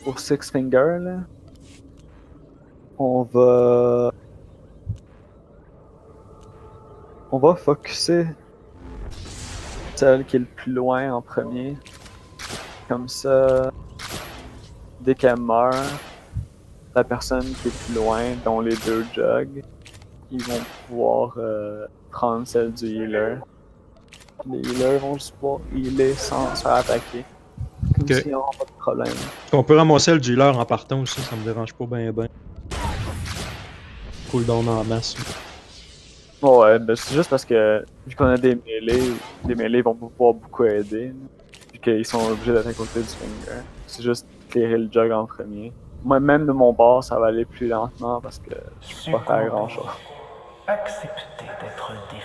au Six Finger, là, on va focusser celle qui est le plus loin en premier. Comme ça, dès qu'elle meurt, la personne qui est plus loin, dont les deux jugs, ils vont pouvoir prendre celle du healer. Les healers vont juste pouvoir healer sans se faire attaquer. Comme Ok. s'ils n'auront pas de problème. On peut ramasser le dealer en partant aussi, ça me dérange pas ben. Cooldown en masse. Ouais, ben c'est juste parce que vu qu'on a des mêlées, les mêlées vont pouvoir beaucoup aider. Vu qu'ils sont obligés d'être à côté du finger. C'est juste clearer le jug en premier. Moi, même de mon bord, ça va aller plus lentement parce que je peux pas faire grand chose. Accepter d'être défait.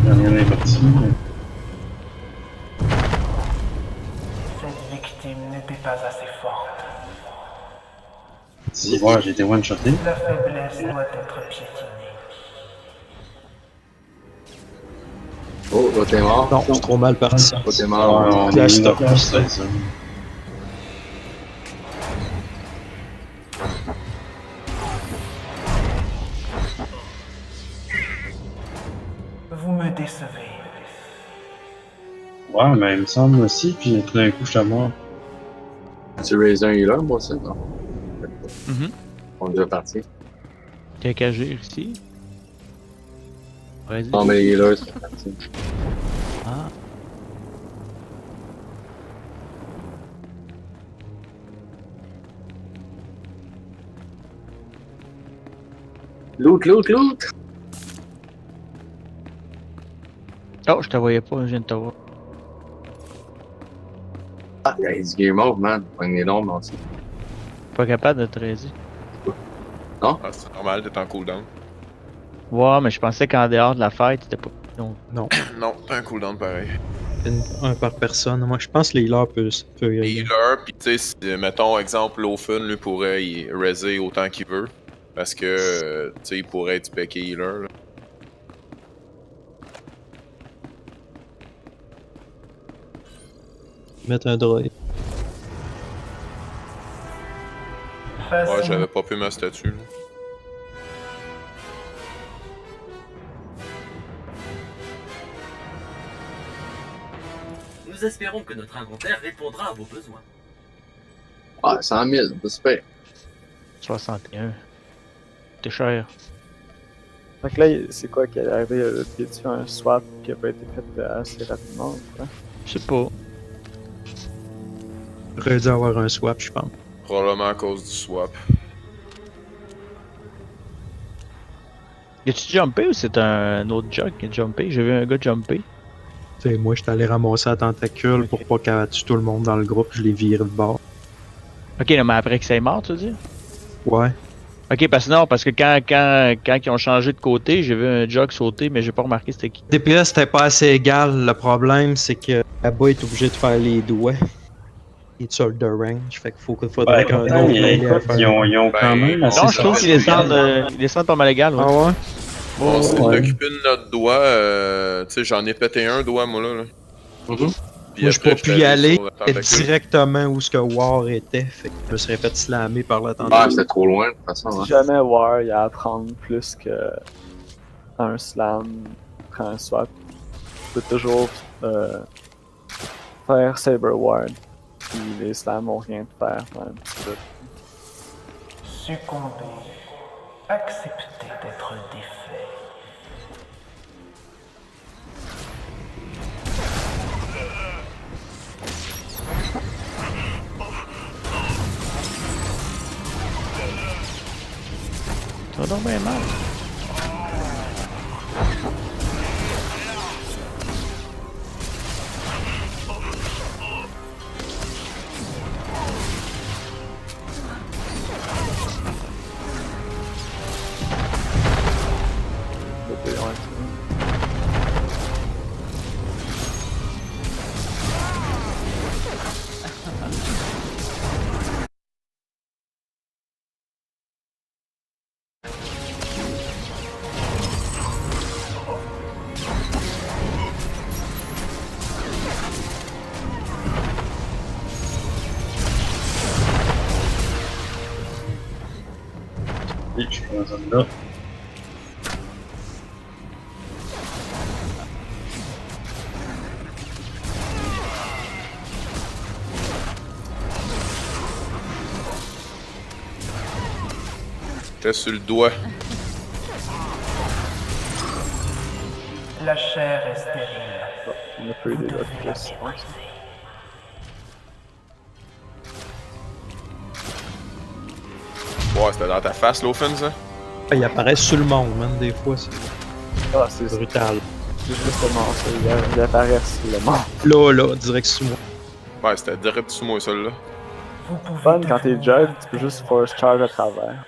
Rien n'est parti. Cette victime n'était pas assez forte. Si, voilà, j'ai été one-shoté. La faiblesse doit être piétinée. Oh, oh, t'es mort. Non, c'est trop mal parti. Oh, t'es Ah, mort. on Flash est mis dans stop. le stress. Vous me décevez. Ouais, mais il me semble aussi, puis tout d'un coup, je suis mort. Tu raises un healer, moi, c'est non. Mhm. On est déjà parti. T'as qu'à agir ici. Vas-y. Non, mais les healers, c'est parti. Ah. Loot, loot, loot! Oh, je te voyais pas, je viens de te voir. Ah, il y a du game move, man. Pogne les longs, mais aussi. Pas capable de te raiser. Ah, c'est normal, t'es en cooldown. Ouais, mais je pensais qu'en dehors de la fête, c'était pas. Donc, Non, Non, t'as un cooldown pareil. un par personne. Moi, je pense que les healers peuvent y Les aller. healers, pis tu sais, mettons, exemple, Lofun, lui, pourrait y raiser autant qu'il veut. Parce que, tu sais, il pourrait être specé healer, là. Mettre un droïde. Ouais, j'avais pas pu ma statue, là. Nous espérons que notre inventaire répondra à vos besoins. Ah, 100 000, pas super. 61. T'es cher. Fait que là, c'est quoi qui est arrivé? Y a-tu un swap qui a pas été fait assez rapidement ou quoi? Je sais pas. J'aurais dû avoir un swap, je pense. Probablement à cause du swap. As-tu jumpé ou c'est un autre jug qui a jumpé? J'ai vu un gars jumper. T'sais, moi, j'étais allé ramasser la tentacule pour pas qu'elle tue tout le monde dans le groupe, je l'ai viré de bord. Ok, non, mais après que c'est mort, tu veux dire? Ouais. Ok, parce que non, parce que quand ils ont changé de côté, j'ai vu un jug sauter, mais j'ai pas remarqué c'était qui. DPS c'était pas assez égal. Le problème, c'est que là-bas est obligé de faire les doigts. Il est sur le range, fait qu'il faudrait qu'un autre mêlé à faire. Ils ont quand même assez Non, je trouve sorti. qu'ils descendent pas mal égal, ouais. Ah ouais? On s'est ouais. occupé de notre doigt, tu sais, j'en ai pété un doigt, moi, là. Puis Moi, je après, peux plus y j'étais aller. sur la C'était tentacule. directement où ce que War était. Fait que je me serais fait slammer par la Ah, tentacule. c'était trop loin, de toute façon. Si Hein. jamais War il a à prendre plus que un slam, prend un swap, tu peux toujours faire Saber Ward. Puis les slams ont rien de faire dans un petit peu. Succomber. Accepter d'être défait. Ça va donc bien mal. Et je prends ça là. Teste sur le doigt. La chair est stérile. On a pas eu Vous des devez autres la questions. mépriser. Ouais, c'était dans ta face, l'offen, ça? Il apparaît sur le monde, man, des fois, c'est Ah, c'est brutal. justement ça, il apparaît sur le monde. Là, direct sous moi. Ouais, c'était direct sous moi, celle-là. Vous pouvez Fun, quand t'es devenir jug, tu peux juste force charge à travers.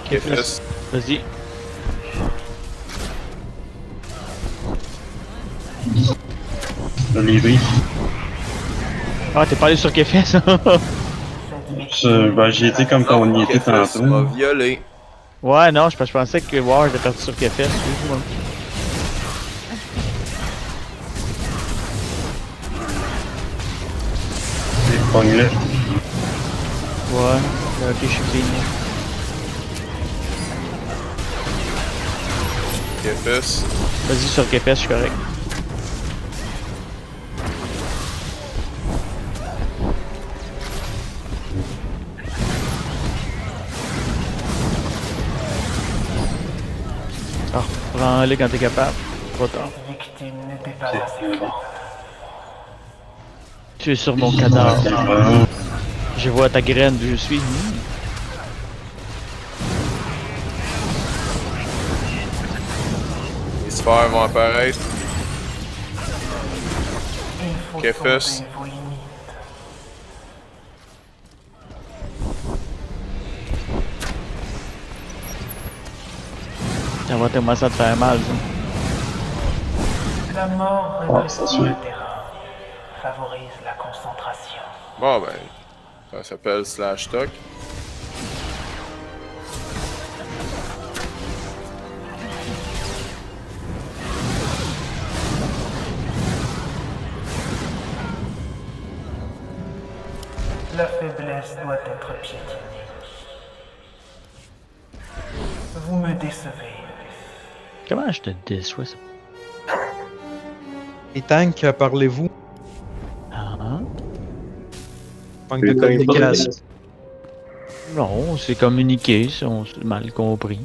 Kefis. Vas-y. Le livre. Ah, t'es pas allé sur Kefes? Ben, j'y étais comme quand on y était Kefis m'a tantôt. violé. Ouais, non, je pensais que War était parti sur Kefes, excuse-moi. Pogne-le. Ouais, ok, je suis clean. Kefis. Vas-y sur Kefes, je suis correct. Ah, prends-les quand t'es capable. Trop tard. Cette victime n'était pas assez forte. Tu es sur mon cadavre. Bon. Je vois ta graine d'où je suis. Les sphères vont apparaître. Il faut Kefes. sauver vos limites. Ça va commencer à te faire mal, ça. La mort Ah, répète c'est sur sûr. le terrain. Favorise la concentration. Bon, ben. Ça s'appelle Slash Talk. La faiblesse doit être piétinée. Vous me décevez. Comment je te déçois, ça? Et tank, parlez-vous? Ah, Manque de communication. non, c'est communiqué, ça, on s'est mal compris.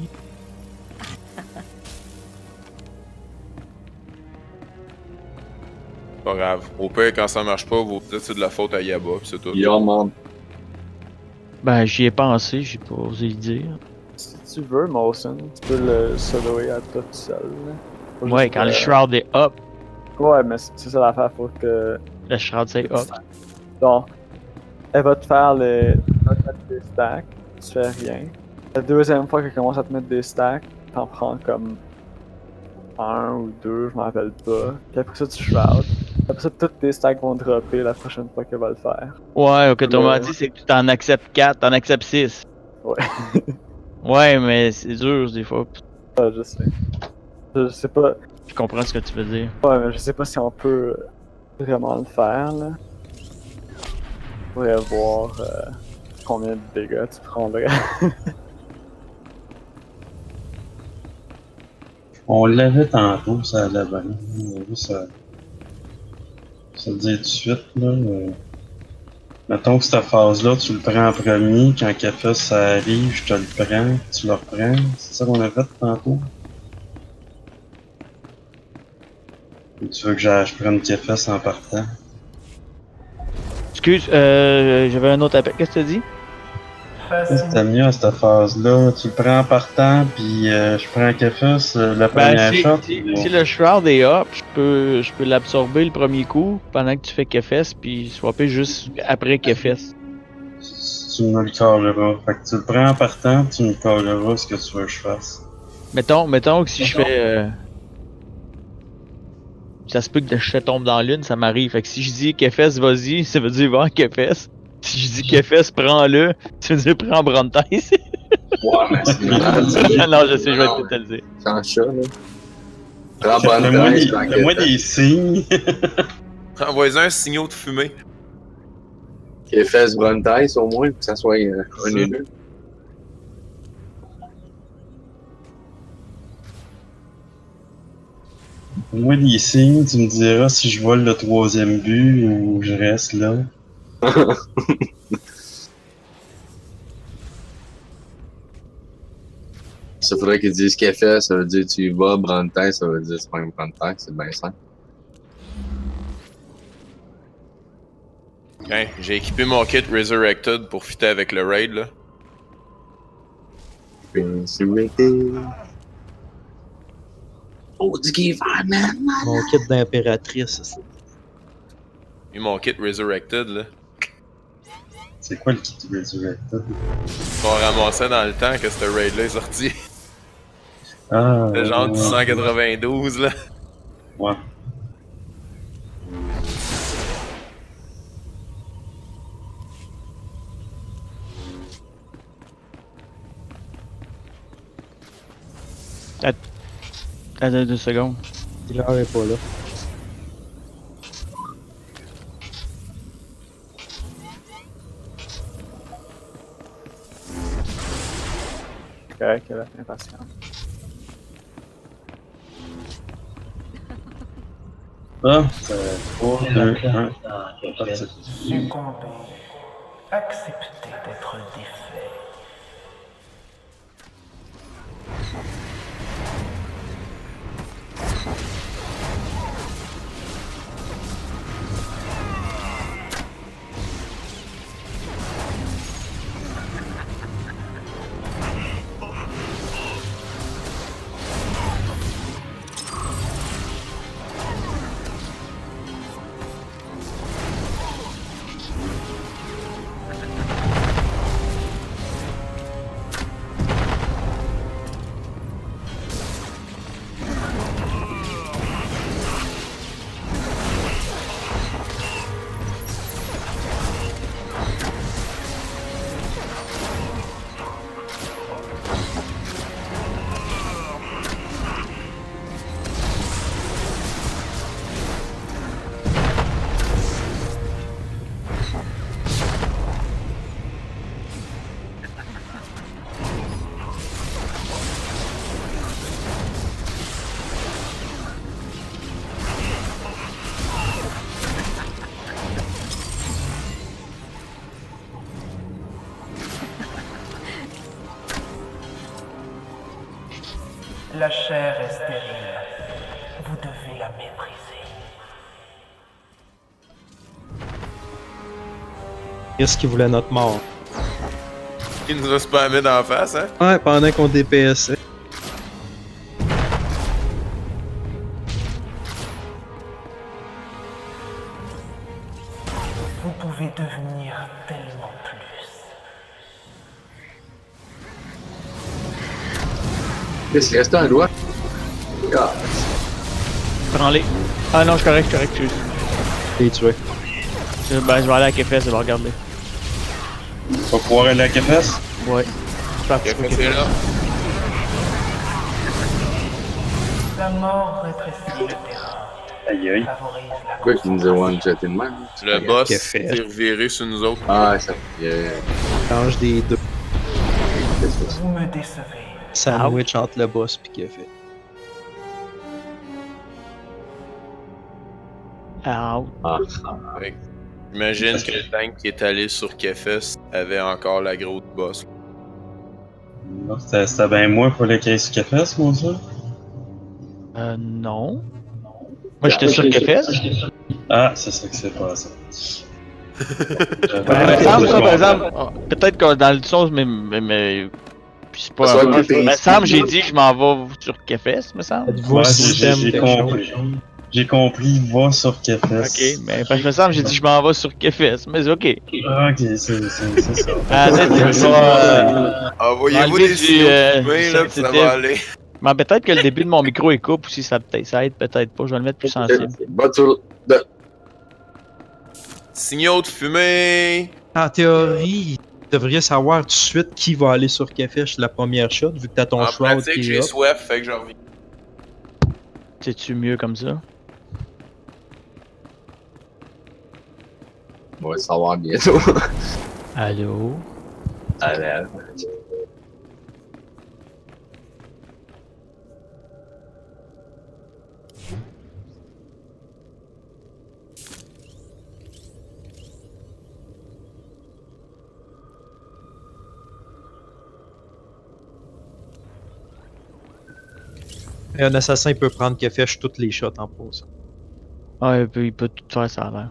Pas grave. Au pire, quand ça marche pas, vous dites que c'est de la faute à Yaba, pis c'est tout. Yo, man. Ben, j'y ai pensé, j'ai pas osé le dire. Si tu veux, Mawson, tu peux le soloer à toi tout seul. là. Faut Ouais, juste quand le que- shroud est up, Ouais, mais c'est ça l'affaire, faut que. le shroud c'est up. Donc, elle va te faire les. Elle va te mettre des stacks, tu fais rien. La deuxième fois qu'elle commence à te mettre des stacks, t'en prends comme 1 ou 2, je m'en rappelle pas. Puis après ça, tu shroud. Après ça, toutes tes stacks vont dropper la prochaine fois qu'elle va le faire. Ouais, ok, autrement Ouais. dit, c'est que tu t'en acceptes 4, t'en acceptes 6. Ouais. Ouais, mais c'est dur des fois. Ah, je sais. Je sais pas. Je comprends ce que tu veux dire. Ouais, mais je sais pas si on peut vraiment le faire, là. On pourrait voir combien de dégâts tu prendrais. On l'avait tantôt, ça allait bien. On va juste se le dire tout de suite, là. Mettons que cette phase-là, tu le prends en premier, quand Kefes ça arrive, je te le prends, tu le reprends. C'est ça qu'on a fait tantôt? Ou tu veux que je prenne Kefes en partant? Excuse, j'avais un autre appel. Qu'est-ce que tu dis? C'était mieux à cette phase-là. Tu le prends en partant, puis je prends Kefes, la première Ben, shot. si le shroud est up, je peux l'absorber le premier coup pendant que tu fais Kefes, puis swapper juste après Kefes. Tu me le carreras. Fait que tu le prends en partant, tu me carreras ce que tu veux que je fasse. Mettons que si je fais. Ça se peut que je tombe dans l'une, ça m'arrive. Fait que si je dis Kefes, vas-y, ça veut dire va Kefes. Si je dis Kefes, prends-le, ça veut dire prends Brontais. Ouais, mais c'est malade. Non, je sais, je vais te le dire. C'est un chat, là. Prends bonne Donne-moi des signes. Envoyez un signal de fumée. Kefes Bruntais au moins, pour que ça soit un des deux. Donne-moi des signes, tu me diras si je vole le 3e but ou je reste là. Ça faudrait qu'ils disent Kefes, ça veut dire tu y vas, Bruntais, ça veut dire c'est pas une Bruntais, c'est bien simple. Hein, j'ai équipé mon kit Resurrected pour fitter avec le raid là. Oh, du Giverman, Mon kit d'impératrice. Et mon kit Resurrected là. C'est quoi le kit Resurrected? On ramassait dans le temps que ce raid là est sorti. Ah. Le genre du 192 là. Ouais. Attends 2 secondes. Il est pas là. Correct, elle a impatient. Ah, c'est 3, 2, 1. Succomber. Accepter d'être défait. La chair est stérile. Vous devez la mépriser. Qu'est-ce qui voulait notre mort? Il nous a spammé dans la face, hein? Ouais, pendant qu'on DPSait. Vous pouvez devenir tellement plus. Qu'est-ce qu'il reste un doigt? Ah, Prends-les. Ah non, je suis correct, tu. T'es tué. Ben, je vais aller à Kefes, je vais regarder. Tu vas pouvoir aller à Kefes? Ouais. Je suis parti pour Kefes est Kefes. là. La mort rétrécit le terrain. Aïe aïe. Favorise la pourquoi qu'il nous a one-shoté de même? Le boss Qu'est-ce qu'il fait? s'est reviré sur nous autres. Ah, ça. Change des deux. Vous me décevez. Sandwich entre le boss pis qu'il a fait. Out. Ah, Fait que j'imagine que le tank qui est allé sur Kefes avait encore la grosse boss. Non, c'était bien moi pour le case Kefes, moi, ça? Non. Moi, j'étais sur Kefes. Ah, c'est ça qui s'est passé. Ben, Sam, ça, par exemple, peut-être que dans le sens, mais c'est pas Ça un va être peu. épais. Mais Sam, j'ai dit que je m'en vais sur Kefes, me semble. Êtes-vous Ouais, un système j'ai quelque compris. chose? J'ai compris, va sur Kefes. Ok, mais parce que me semble, j'ai dit que je m'en vais sur Kefes, mais c'est ok. Ah, ok, c'est ça. Ah, c'est Envoyez-vous enlever des du, signaux de fumée, là, pis ça c'était- va aller. Mais peut-être que le début de mon micro est coupe aussi, ça aide peut-être pas. Je vais le mettre plus sensible. Bas sur le. Signaux de fumée! En théorie, tu devrais savoir tout de suite qui va aller sur Kefesh la première shot, vu que t'as ton En shroud pratique, qui est j'ai up. soif, fait que j'en reviens. C'est-tu mieux comme ça? On va le savoir bientôt. Allô? Allez. Et un assassin peut prendre Kefesh toutes les shots en pause. Ah, il peut tout faire, ça a l'air.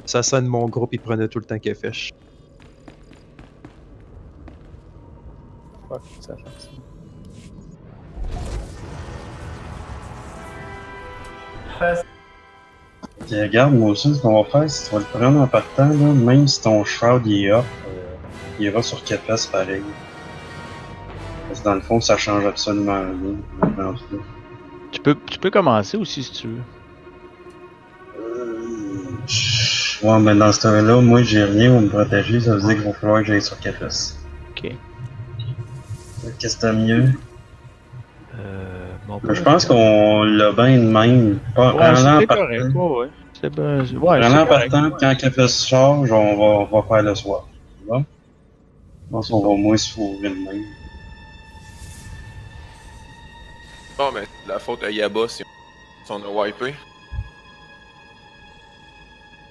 L'assassin de mon groupe, il prenait tout le temps Kefesh. Ouais, ça fait ça. Fais Puis regarde, moi aussi, ce qu'on va faire, c'est que tu vas le prendre en partant, là, même si ton shroud il est up, il ira sur Kefesh pareil. Parce que dans le fond, ça change absolument rien. Dans le fond. Tu peux commencer aussi si tu veux. Ouais, mais dans ce temps-là, moi j'ai rien pour me protéger, ça veut dire qu'il va falloir que j'aille sur Kefesh. Ok. Qu'est-ce que t'as mieux? Bon, Je pense qu'on l'a bien de même. Pas Ouais, vraiment c'est partant. correct. Ouais. C'est ben, ouais, c'est Vraiment correct. partant, quand Kefesh charge, on va faire le soir. Bon? Je pense qu'on va moins se fourrer de même. Bon, mais la faute à Yaba si on a wipé.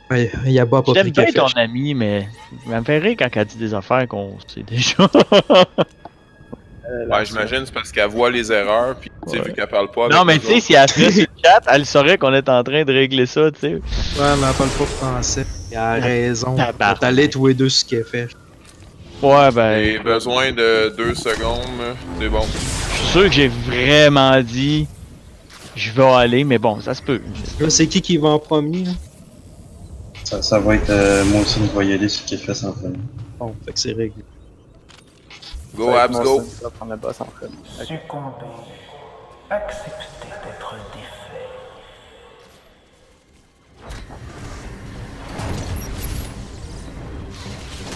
Ouais, Yaba a pas J'aime pris bien ton Kefesh. ami, mais il me fait rire quand elle dit des affaires qu'on sait déjà. Ouais, j'imagine c'est parce qu'elle voit les erreurs, puis tu sais, Ouais. vu qu'elle parle pas avec Non, mais nous tu sais, autres. si elle serait sur le chat, elle saurait qu'on est en train de régler ça, tu sais. Ouais, mais elle parle pas français. Elle a raison. Tabarnak. T'es allé tous les deux sur Kefesh. Ouais, ben. J'ai besoin de 2 secondes, c'est bon. Je suis sûr que j'ai vraiment dit. Je vais aller, mais bon, ça se peut. Là, c'est qui va en premier? Là? Ça va être moi aussi, je vais y aller sur Kefesh en premier. Bon, fait que c'est réglé. Go, Abs, go! On va prendre le boss en premier. Ok. succomber. Accepter d'être défait.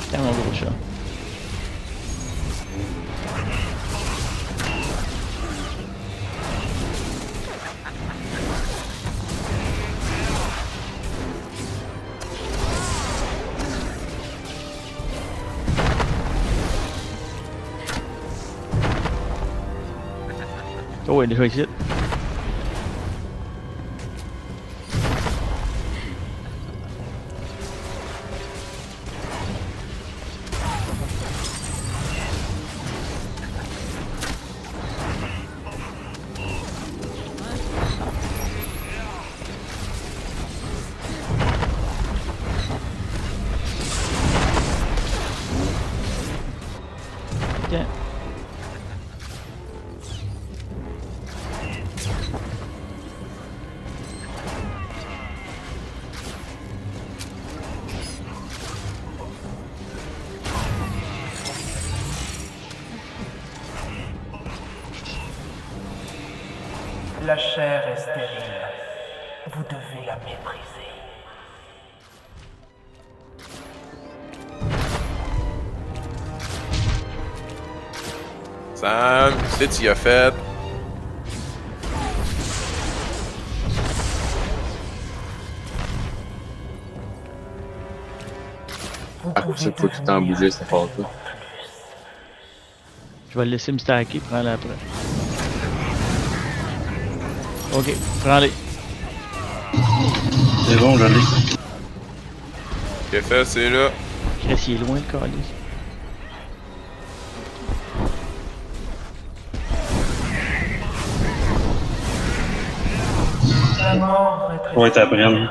Tiens, mon gros chat. Oh, il est déjà ici. Tiens. La chair est stérile. Vous devez la mépriser. Sam, tu sais, tu y as fait. Vous Ah, pouvez c'est pas tout le temps devenir bouger, cette part-là. plus. Je vais le laisser me stacker, prends-le après. Ok, prends-les. C'est bon, je l'ai. Qu'est-ce que c'est là? Chris, il est loin le calice. La mort est Ouais, t'apprennes.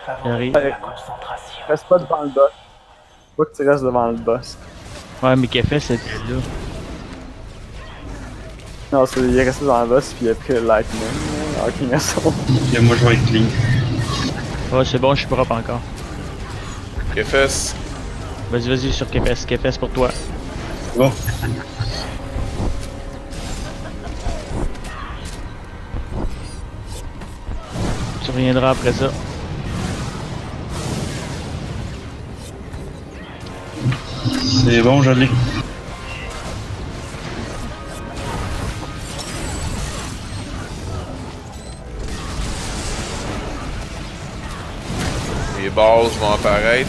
Favorise J'arrive. la concentration. Reste pas devant le boss. Faut que tu restes devant le boss. Ouais, mais Kefesh c'était là. Non, il est resté devant le boss puis il a pris le lightning. Hawking Assault. Et moi, je vais être clean. Ouais, c'est bon, je suis propre encore. Qu'est-ce que Vas-y sur Kefesh. Kefesh pour toi. Bon. Tu reviendras après ça. C'est bon, je l'ai. balls vont apparaître.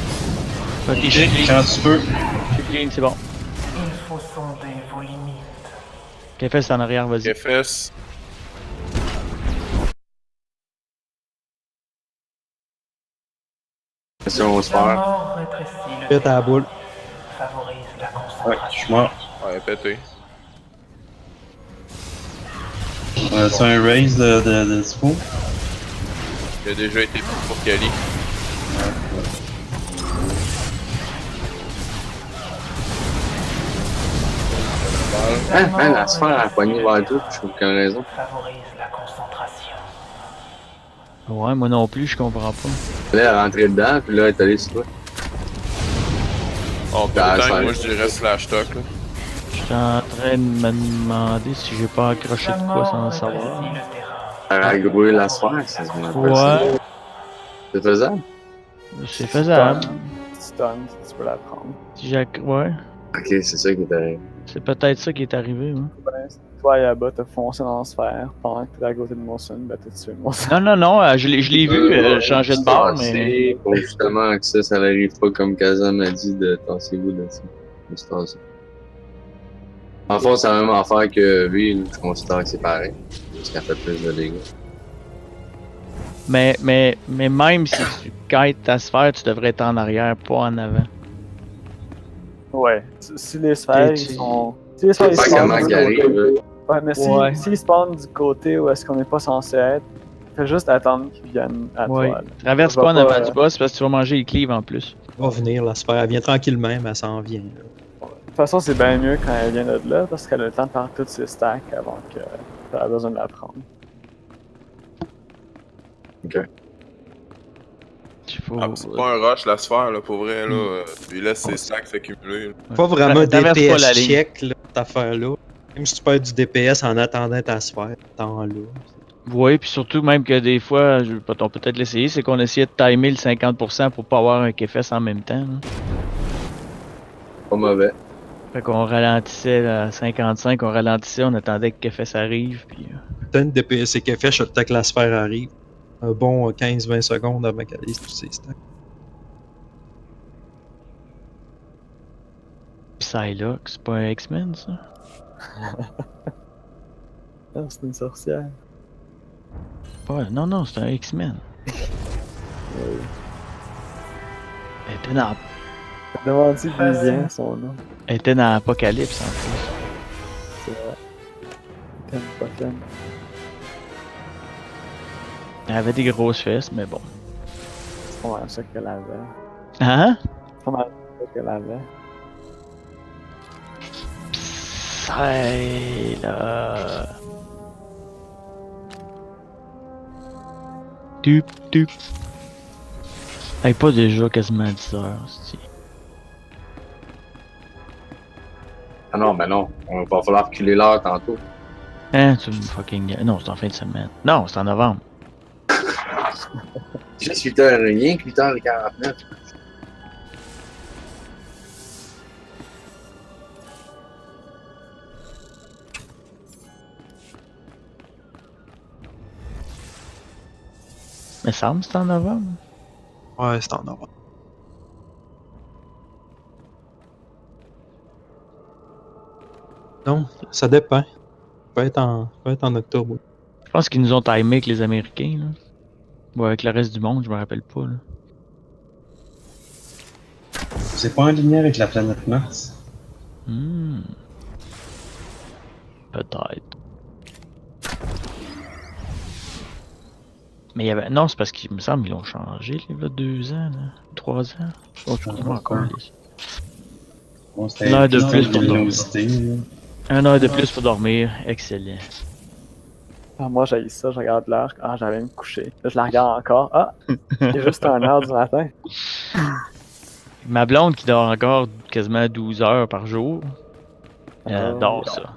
Ok, je suis clean. Quand tu peux. Je suis clean, c'est bon. Il faut sonder vos limites. KFS en arrière, vas-y. KFS. Attention au La sphère. mort rétrécit le Fais ta boule. favorise la Ouais, je concentration. suis mort. Ouais, pété. C'est un raise de dispo. Il a déjà été pris pour Kali. La sphère a poigné vers tout, je trouve qu'il a raison. Favorise la concentration. Ouais, moi non plus, je comprends pas. Là, elle est rentrée dedans, puis là, elle est allée sur toi. Bon, Ah, pourtant, ça- moi je dirais slash talk là. J'étais en train de me demander si j'ai pas accroché La de quoi sans mort le savoir. rétrécit le terrain. Elle a grouillé la sphère, ça se met Ouais, C'est faisable? c'est faisable. Stun, tu peux la prendre. Si ouais, Ok, c'est ça qui est arrivé. c'est peut-être ça qui est arrivé. Hein. Ben, toi, Yaba, t'as foncé dans la sphère pendant que t'es à côté de Molson, ben t'as tué Molson. Non, non, non, je l'ai vu changer de barre, mais. C'est pour justement que ça n'arrive pas comme Kazan m'a dit de tassez-vous là-dessus. De se tasser. En fait, c'est la même affaire que lui, je considère que c'est pareil. Parce qu'elle fait plus de dégâts. Mais même si tu quittes ta sphère, tu devrais être en arrière, pas en avant. Ouais. Si les sphères, ils sont... Si les sphères, C'est ils pas spawnent comment du qu'il arrive, côté... là. Ouais, mais Ouais. s'ils spawnent du côté où est-ce qu'on n'est pas censé être, fais juste attendre qu'ils viennent à Ouais. toi. là. Traverse Ça pas en va avant du boss parce que tu vas manger les cleaves en plus. Elle va venir, la sphère. Elle vient tranquillement, mais elle s'en vient. Là. De toute façon, c'est bien mieux quand elle vient de là, parce qu'elle a le temps de faire toutes ses stacks avant que tu aies besoin de la prendre. Ok. Il faut. Ah, c'est pas un rush la sphère là, pour vrai là. Tu lui laisses ses stacks s'accumuler. Là. Pas vraiment Traverse pas la DPS ligne. check, là, cette affaire-là. Même si tu perds du DPS en attendant ta sphère, t'en là. Oui, puis surtout même que des fois, on peut peut-être l'essayer, c'est qu'on essayait de timer le 50% pour pas avoir un KFS en même temps. Là. Pas mauvais. Fait qu'on ralentissait à 55, on ralentissait, on attendait que KFS arrive, puis... T'as une DPS et qu'elle fait, je que la sphère arrive. Un bon 15-20 secondes avant qu'elle lise tous ses stacks. Psylocke, c'est pas un X-Men, ça? Ah, c'est une sorcière. Non, non, c'est un X-Men. Oui. Elle était dans, Demande-y d'où il vient son nom. elle était dans Apocalypse, en plus. C'est vrai. T'aimes pas fun. Elle avait des grosses fesses, mais bon. C'est pas mal ça qu'elle avait. Hein? C'est pas mal ça qu'elle avait. Psylocke. Tup. Hey, pas déjà quasiment 10 heures, c'est. Ah non, ben non. On va pas falloir reculer l'heure tantôt. Hein, tu me fucking. Non, c'est en fin de semaine. Non, c'est en novembre. Juste 8h, rien que 8h49. Mais ça me semble que c'est en novembre. Ouais, c'est en novembre. Non, ça dépend. Ça peut être en octobre. Je pense qu'ils nous ont timé avec les Américains, là. Ou avec le reste du monde, je me rappelle pas, là. C'est pas en ligne avec la planète Mars? Peut-être. Mais il y avait. Non, c'est parce qu'il me semble qu'ils l'ont changé, il y a 2 ans, là. 3 ans. Oh, je comprends encore. Bon, c'était Une heure de plus plus pour luminosité, là. 1 heure de plus pour dormir. Excellent. Ah, moi, j'ai ça, je regarde l'heure. Ah, j'allais me coucher. Là, je la regarde encore. Ah! Il est juste 1h du matin. Ma blonde qui dort encore quasiment 12 heures par jour. Elle Oh. dort ça.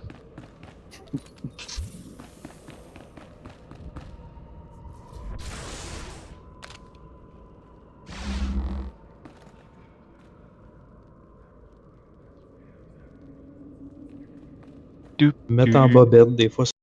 Mettre en bobette, des fois,